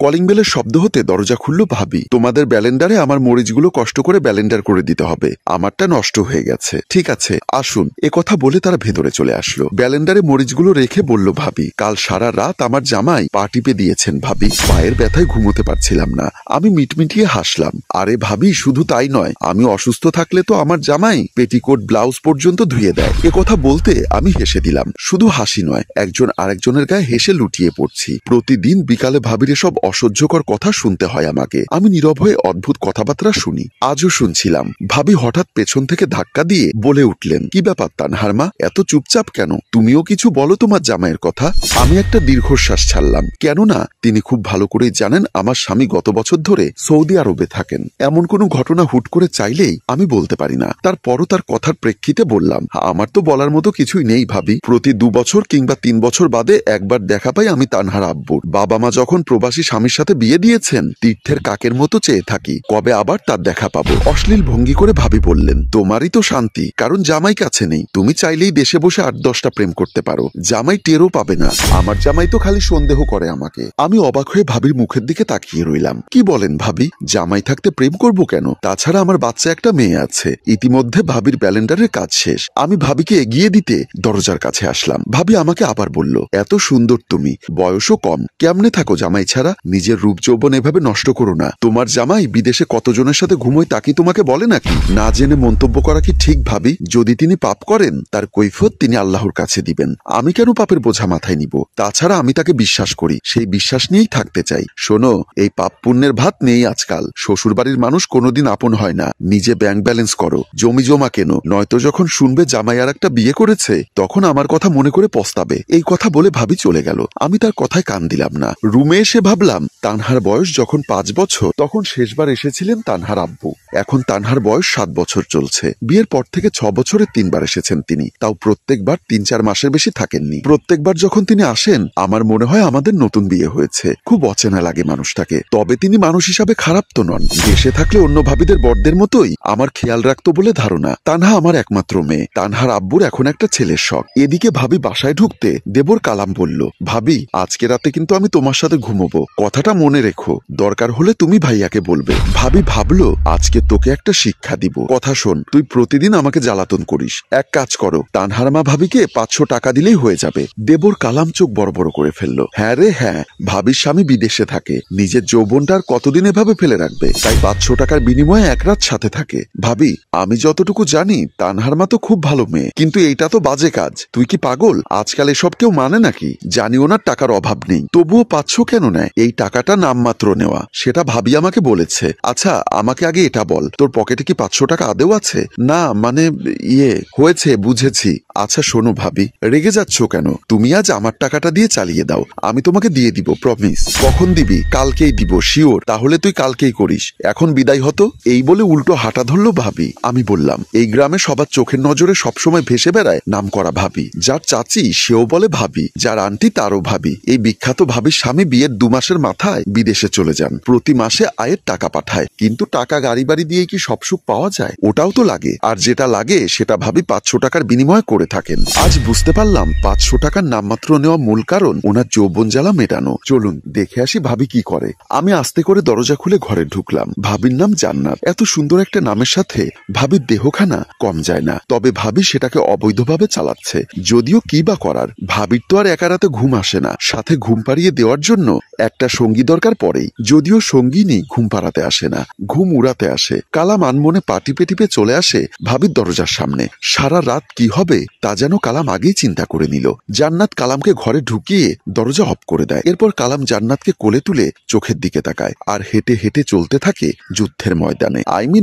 Calling বেলের শব্দ হতে দরজা খুলল ভাবি। তোমাদের ব্যালেন্ডারে আমার মরিচগুলো কষ্ট করে ব্যালেন্ডার করে দিতে হবে, আমারটা নষ্ট হয়ে গেছে। ঠিক আছে আসুন, এ কথা বলে তারা ভেতরে চলে আসলো। ব্যালেন্ডারে মরিচগুলো রেখে বলল ভাবি, কাল সারা রাত আমার জামাই পা টিপে দিয়েছেন ভাবি, পায়ের ব্যথায় ঘুমোতে পারছিলাম না। আমি মিটমিটিয়ে হাসলাম। আরে ভাবি, শুধু তাই নয়, আমি অসুস্থ থাকলে তো আমার জামাই পেটিকোট ব্লাউজ পর্যন্ত ধুয়ে দেয়। এ কথা বলতে আমি হেসে দিলাম। শুধু হাসি নয়, একজন আরেকজনের গায়ে হেসে লুটিয়ে পড়ছি। প্রতিদিন বিকালে ভাবির এসব অসহ্যকর কথা শুনতে হয় আমাকে। আমি নীরব হয়ে অদ্ভুত কথাবার্তা শুনি। আজও শুনছিলাম। ভাবি হঠাৎ পেছন থেকে ধাক্কা দিয়ে বলে উঠলেন, কি ব্যাপার তানহার মা, এত চুপচাপ কেন? তুমিও কিছু বলো তোমার জামাইয়ের কথা। আমি একটা দীর্ঘশ্বাস ছাড়লাম, কেননা তিনি খুব ভালো করেই জানেন আমার স্বামী গত বছর ধরে সৌদি আরবে থাকেন। এমন কোনো ঘটনা হুট করে চাইলেই আমি বলতে পারি না। তারপরও তার কথার প্রেক্ষিতে বললাম, আমার তো বলার মতো কিছুই নেই ভাবি। প্রতি 2 বছর কিংবা 3 বছর বাদে একবার দেখা পাই আমি তানহার আব্বুর। বাবা মা যখন প্রবাসী স্বামীর সাথে বিয়ে দিয়েছেন, তীর্থের কাকের মতো চেয়ে থাকি কবে আবার তার দেখা পাবো। অশ্লীল ভঙ্গি করে ভাবি বললেন, তোমারই তো শান্তি, কারণ জামাই কাছে নেই। তুমি চাইলেই দেশে বসে 8-10টা প্রেম করতে পারো, জামাই টেরও পাবে না। আমার জামাই তো খালি সন্দেহ করে আমাকে। আমি অবাক হয়ে ভাবির মুখের দিকে তাকিয়ে রইলাম। কি বলেন ভাবি, জামাই থাকতে প্রেম করব কেন? তাছাড়া আমার বাচ্চা একটা মেয়ে আছে। ইতিমধ্যে ভাবির ব্যালেন্ডারের কাজ শেষ। আমি ভাবিকে এগিয়ে দিতে দরজার কাছে আসলাম। ভাবি আমাকে আবার বলল, এত সুন্দর তুমি, বয়সও কম, কেমনে থাকো জামাই ছাড়া? নিজের রূপ যৌবন এভাবে নষ্ট করো না। তোমার জামাই বিদেশে কতজনের সাথে ঘুমোয় তা কি তোমাকে বলে নাকি? না জেনে মন্তব্য করা কি ঠিক ভাবি? যদি তিনি পাপ করেন, তার কৈফিয়ত তিনি আল্লাহর কাছে দিবেন। আমি কেন পাপের বোঝা মাথায় নিব? তাছাড়া আমি তাকে বিশ্বাস করি, সেই বিশ্বাস নিয়েই থাকতে চাই। শোনো, এই পাপ পুণ্যের ভাত নেই আজকাল। শ্বশুর বাড়ির মানুষ কোনোদিন আপন হয় না। নিজে ব্যাংক ব্যালেন্স করো, জমি জমা কেন, নয়তো যখন শুনবে জামাই আর একটা বিয়ে করেছে, তখন আমার কথা মনে করে পস্তাবে। এই কথা বলে ভাবি চলে গেল। আমি তার কথায় কান দিলাম না। রুমে এসে ভাবলাম, তানহার বয়স যখন 5 বছর, তখন শেষবার এসেছিলেন তানহার আব্বু। এখন তানহার বয়স 7 বছর চলছে। বিয়ের পর থেকে 6 বছরে 3 বার এসেছেন তিনি, তাও প্রত্যেকবার 3-4 মাসের বেশি থাকেননি। প্রত্যেকবার যখন তিনি আসেন, আমার মনে হয় আমাদের নতুন বিয়ে হয়েছে। খুব অচেনা লাগে মানুষটাকে। তবে তিনি মানুষ হিসাবে খারাপ তো নন। দেশে থাকলে অন্য ভাবিদের বড়দের মতোই আমার খেয়াল রাখতো বলে ধারণা। তানহা আমার একমাত্র মেয়ে। তানহার আব্বুর এখন একটা ছেলের শখ। এদিকে ভাবি বাসায় ঢুকতে দেবর কালাম বলল, ভাবি আজকে রাতে কিন্তু আমি তোমার সাথে ঘুমোবো, কথাটা মনে রেখো। দরকার হলে তুমি ভাইয়াকে বলবে। ভাবি ভাবলো, আজকে তোকে একটা শিক্ষা দিব। কথা শোন, তুই প্রতিদিন আমাকে জ্বালাতন করিস। এক কাজ করো, তানহার মা ভাবিকে 500 টাকা দিলেই হয়ে যাবে। দেবর কালাম চোখ বড় বড় করে ফেললো। হ্যাঁ রে হ্যাঁ, ভাবির স্বামী বিদেশে থাকে, নিজের যৌবনটা আর কতদিন এভাবে ফেলে রাখবে? তাই 500 টাকার বিনিময়ে 1 রাত সাথে থাকে। ভাবি, আমি যতটুকু জানি তানহার মা তো খুব ভালো মেয়ে, কিন্তু এইটা তো বাজে কাজ। তুই কি পাগল? আজকাল এসব কেউ মানে নাকি? জানি ওনার টাকার অভাব নেই, তবুও 500 কেন নেয়? এই টাকাটা নামমাত্র নেওয়া, সেটা ভাবি আমাকে বলেছে। আচ্ছা আমাকে আগে এটা বল, তোর পকেটে কি 500 টাকা আদেও আছে? না মানে হয়েছে, বুঝেছি। আচ্ছা শোনো ভাবি, রেগে যাচ্ছ কেন? তুমি আজ আমার টাকাটা দিয়ে চালিয়ে দাও, আমি তোমাকে দিয়ে দিব, প্রমিস। কখন দিবি? কালকেই দিব, শিওর। তাহলে তুই কালকেই করিস, এখন বিদায় হতো। এই বলে উল্টো হাঁটা ধরলো ভাবি। আমি বললাম, এই গ্রামে সবার চোখের নজরে সবসময় ভেসে বেড়ায় নাম করা ভাবি। যার চাচি সেও বলে ভাবি, যার আন্টি তারও ভাবি। এই বিখ্যাত ভাবির স্বামী বিয়ের 2 মাসের মাথায় বিদেশে চলে যান। প্রতি মাসে আয়ের টাকা পাঠায়, কিন্তু টাকা গাড়ি বাড়ি দিয়ে কি সব সুখ পাওয়া যায়? ওটাও তো লাগে, আর যেটা লাগে সেটা ভাবি 500 টাকার বিনিময়ে করে থাকেন। আজ বুঝতে পারলাম 500 টাকার নামমাত্র নেওয়া মূল কারণ ওনার যৌবন জ্বালা মেটানো। চলুন দেখে আসি ভাবি কি করে। আমি আস্তে করে দরজা খুলে ঘরে ঢুকলাম। ভাবির নাম জান্নাত। এত সুন্দর একটা নামের সাথে ভাবির দেহখানা কম যায় না। তবে ভাবি সেটাকে অবৈধভাবে চালাচ্ছে। যদিও কি বা করার, ভাবির তো আর একা রাতে ঘুম আসে না, সাথে ঘুম পাড়িয়ে দেওয়ার জন্য একটা সঙ্গী দরকার পড়েই। যদিও সঙ্গিনী ঘুম পাড়াতে আসে না, ঘুম উড়াতে আসে। কালাম আনমনে পা টিপে টিপে চলে আসে ভাবির দরজার সামনে। সারা রাত কি হবে তা যেন কালাম আগেই চিন্তা করে নিল। জান্নাত কালামকে ঘরে ঢুকিয়ে দরজা অফ করে দেয়। এরপর কালাম জান্নাতকে কোলে তুলে চোখের দিকে তাকায়, আর হেঁটে হেঁটে চলতে থাকে যুদ্ধের ময়দানে।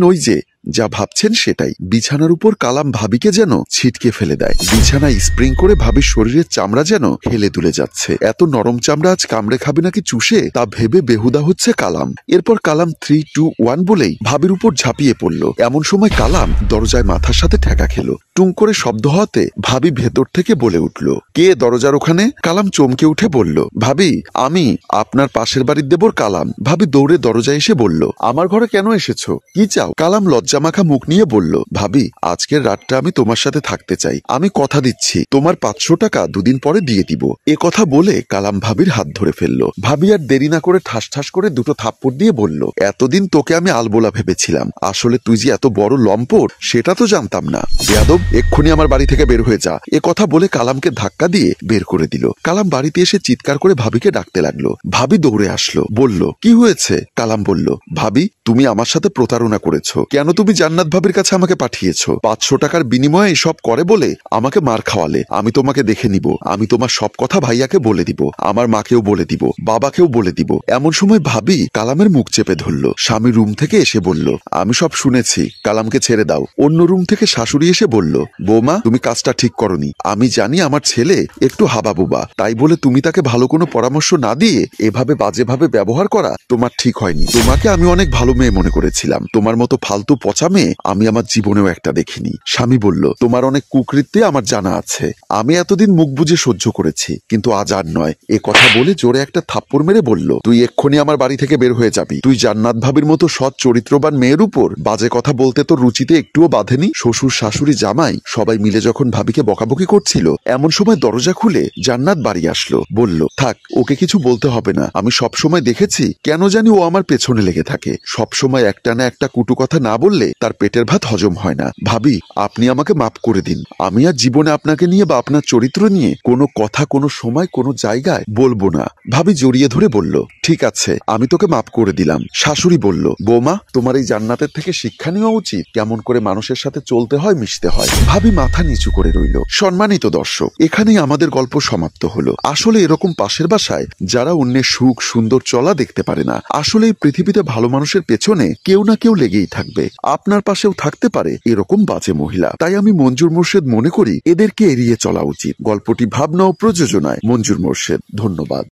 ওই যে যা ভাবছেন সেটাই। বিছানার উপর কালাম ভাবিকে যেন ছিটকে ফেলে দেয়। বিছানায় স্প্রিং করে ভাবির শরীরের চামড়া যেন হেলে দুলে যাচ্ছে। এত নরম চামড়া আজ কামড়ে খাবে নাকি চুষে, তা ভেবে বেহুদা হচ্ছে কালাম। এরপর কালাম 3, 2, 1 বলেই ভাবির উপর ঝাঁপিয়ে পড়ল। এমন সময় কালাম দরজায় মাথার সাথে ঠেকা খেলো। টুং করে শব্দ হওয়াতে ভাবি ভেতর থেকে বলে উঠল, কে দরজার ওখানে? কালাম চমকে উঠে বলল, ভাবি আমি, আপনার পাশের বাড়ির দেবর কালাম। ভাবি দৌড়ে দরজায় এসে বলল, আমার ঘরে কেন এসেছো? কি চাও? কালাম লজ্জা লজ্জা মাখা মুখ নিয়ে বলল, ভাবি আজকের রাতটা আমি তোমার সাথে থাকতে চাই, আমি কথা দিচ্ছি তোমার 500 টাকা দুদিন পরে দিয়ে দিব। এ কথা বলে কালাম ভাবির হাত ধরে ফেললো। ভাবি আর দেরি না করে ঠাস ঠাস করে দুটো থাপ্পড় দিয়ে বলল, এতদিন তোকে আমি আলবোলা ভেবেছিলাম, আসলে তুই যে এত বড় লম্পট সেটা তো জানতাম না। বেয়াদব, এক্ষুনি আমার বাড়ি থেকে বের হয়ে যা। এ কথা বলে কালামকে ধাক্কা দিয়ে বের করে দিল। কালাম বাড়িতে এসে চিৎকার করে ভাবিকে ডাকতে লাগলো। ভাবি দৌড়ে আসলো, বলল, কি হয়েছে? কালাম বলল, ভাবি তুমি আমার সাথে প্রতারণা করেছো, কেন তুমি জান্নাত ভাবির কাছে আমাকে পাঠিয়েছো? 500 টাকার বিনিময়ে এসব করে বলে আমাকে মার খাওয়ালে। আমি তোমাকে দেখে নিব, আমি তোমার সব কথা ভাইয়াকে বলে দিব, আমার মাকেও বলে দিব, বাবাকেও বলে দিব। এমন সময় ভাবি কালামের মুখ চেপে ধরল। স্বামী রুম থেকে এসে বলল, আমি সব শুনেছি, কালামকে ছেড়ে দাও। অন্য রুম থেকে শাশুড়ি এসে বলল, বৌমা তুমি কাজটা ঠিক করনি, আমি জানি আমার ছেলে একটু হাবাবুবা, তাই বলে তুমি তাকে ভালো কোনো পরামর্শ না দিয়ে এভাবে বাজেভাবে ব্যবহার করা তোমার ঠিক হয়নি। তোমাকে আমি অনেক ভালো মেয়ে মনে করেছিলাম, তোমার মতো ফালতু পচা মেয়ে আমি আমার জীবনেও একটা দেখিনি। স্বামী বলল, তোমার অনেক কুকৃত্যে আমার জানা আছে, আমি এতদিন মুখ বুজে সহ্য করেছি, কিন্তু আজ আর নয়। এ কথা বলে জোরে একটা থাপ্পড় মেরে বলল, তুই এক্ষুনি আমার বাড়ি থেকে বের হয়ে যাবি। তুই জান্নাত ভাবির মতো সৎ চরিত্রবান মেয়ের উপর বাজে কথা বলতে তোর রুচিতে একটুও বাধেনি? শ্বশুর শাশুড়ি জামাই সবাই মিলে যখন ভাবিকে বকাবকি করছিল, এমন সময় দরজা খুলে জান্নাত বাড়ি আসলো। বলল, থাক, ওকে কিছু বলতে হবে না, আমি সব সময় দেখেছি কেন জানি ও আমার পেছনে লেগে থাকে, সব সময় একটা না একটা কুটু কথা না বললে তার পেটের ভাত হজম হয় না। ভাবি আপনি আমাকে মাফ করে দিন, আমি আর জীবনে আপনাকে নিয়ে বা আপনার চরিত্র নিয়ে কোনো কথা কোনো সময় কোনো জায়গায় বলবো না। ভাবি জড়িয়ে ধরে বলল, ঠিক আছে, আমি তোকে মাফ করে দিলাম। শাশুড়ি বলল, বৌমা তোমার এই জান্নাতের থেকে শিক্ষা নেওয়া উচিত, কেমন করে মানুষের সাথে চলতে হয়, মিশতে হয়। ভাবি মাথা নিচু করে রইল। সম্মানিত দর্শক, এখানেই আমাদের গল্প সমাপ্ত হলো। আসলে এরকম পাশের বাসায় যারা অন্যের সুখ সুন্দর চলা দেখতে পারে না, আসলে এই পৃথিবীতে ভালো মানুষের পেছনে কেউ না কেউ লেগেই থাকবে। আপনার পাশেও থাকতে পারে এরকম বাজে মহিলা। তাই আমি মঞ্জুর মোর্শেদ মনে করি এদেরকে এড়িয়ে চলা উচিত। গল্পটি ভাবনা ও প্রযোজনায় মঞ্জুর মোর্শেদ। ধন্যবাদ।